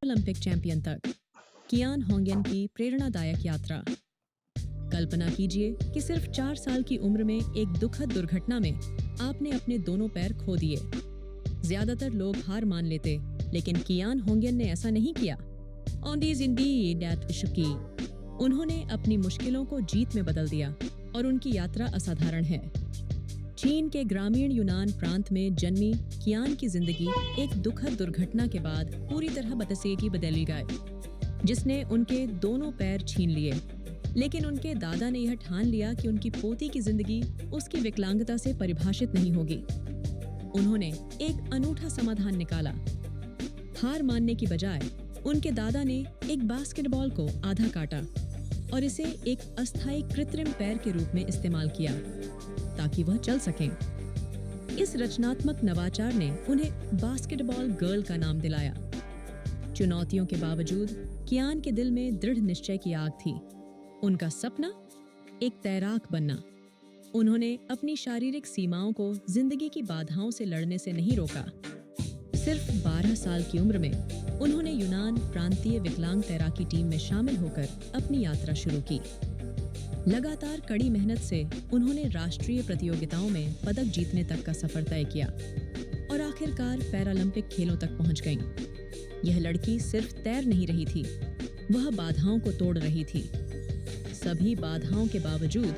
Paralympic champion तक, कियान होंगेन की प्रेरणादायक यात्रा। कल्पना कीजिए कि सिर्फ 4 साल की उम्र में एक दुखद दुर्घटना में आपने अपने दोनों पैर खो दिए। ज्यादातर लोग हार मान लेते, लेकिन कियान होंगेन ने ऐसा नहीं किया। On these indeed at Shuki, उन्होंने अपनी मुश्किलों को जीत में बदल दिया और उनकी यात्रा असाधारण है। चीन के ग्रामीण यूनान प्रांत में जन्मी कियान की जिंदगी एक दुखद दुर्घटना के बाद पूरी तरह बदसेगी बदली गई, जिसने उनके दोनों पैर छीन लिए। लेकिन उनके दादा ने यह ठान लिया कि उनकी पोती की जिंदगी उसकी विकलांगता से परिभाषित नहीं होगी। उन्होंने एक अनूठा समाधान निकाला। हार मानने की बजाय उनके दादा ने एक बास्केटबॉल को आधा काटा और इसे एक अस्थायी कृत्रिम पैर के रूप में इस्तेमाल किया ताकि वह चल सकें। इस रचनात्मक नवाचार ने उन्हें बास्केटबॉल गर्ल का नाम दिलाया। चुनौतियों के बावजूद कियान के दिल में दृढ़ निश्चय की आग थी। उनका सपना एक तैराक बनना। उन्होंने अपनी शारीरिक सीमाओं को जिंदगी की बाधाओं से लड़ने से नहीं रोका। सिर्फ 12 साल की उम्र में उन्होंने यूनान प्रांतीय विकलांग तैराकी टीम में शामिल होकर अपनी यात्रा शुरू की। लगातार कड़ी मेहनत से उन्होंने राष्ट्रीय प्रतियोगिताओं में पदक जीतने तक का सफर तय किया और आखिरकार पैरालंपिक खेलों तक पहुंच गईं। यह लड़की सिर्फ तैर नहीं रही थी, वह बाधाओं को तोड़ रही थी। सभी बाधाओं के बावजूद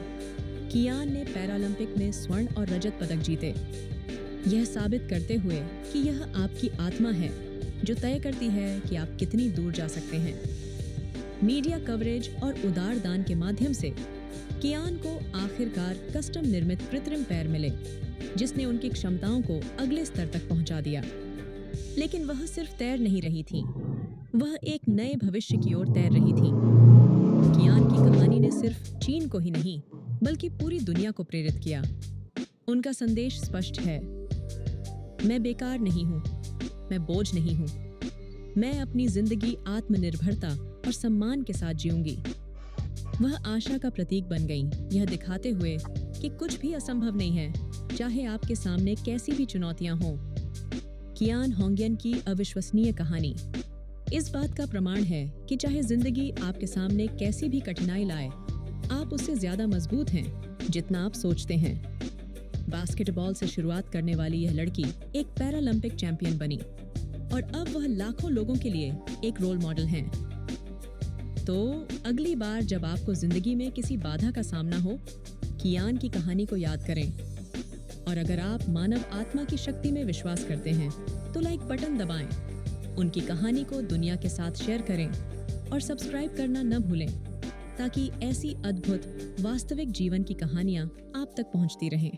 कियान ने पैरालंपिक में स्वर्ण और रजत पदक जीते, यह साबित करते हुए कि यह आपकी आत्मा है जो तय करती है कि आप कितनी दूर जा सकते हैं। मीडिया कवरेज और उदार दान के माध्यम से कियान को आखिरकार कस्टम निर्मित कृत्रिम पैर मिले, जिसने उनकी क्षमताओं को अगले स्तर तक पहुंचा दिया। लेकिन वह सिर्फ तैर नहीं रही थी, वह एक नए भविष्य की ओर तैर रही थी। कियान की कहानी ने सिर्फ चीन को ही नहीं, बल्कि पूरी दुनिया को प्रेरित किया। उनका संदेश स्पष्ट है, मैं बेकार नहीं हूँ, मैं बोझ नहीं हूँ। मैं अपनी जिंदगी आत्मनिर्भरता और सम्मान के साथ जीऊंगी। वह आशा का प्रतीक बन गईं, यह दिखाते हुए कि कुछ भी असंभव नहीं है, चाहे आपके सामने कैसी भी चुनौतियां हों। कियान होंगेन की अविश्वसनीय कहानी इस बात का प्रमाण है कि चाहे जिंदगी आपके सामने कैसी भी कठिनाई लाए, आप उससे ज्यादा मजबूत हैं जितना आप सोचते हैं। बास्केटबॉल से शुरुआत करने वाली यह लड़की एक पैरालंपिक चैंपियन बनी और अब वह लाखों लोगों के लिए एक रोल मॉडल हैं। तो अगली बार जब आपको जिंदगी में किसी बाधा का सामना हो, कियान की कहानी को याद करें। और अगर आप मानव आत्मा की शक्ति में विश्वास करते हैं, तो लाइक बटन दबाएं, उनकी कहानी को दुनिया के साथ शेयर करें और सब्सक्राइब करना न भूलें, ताकि ऐसी अद्भुत वास्तविक जीवन की कहानियां आप तक पहुंचती रहें।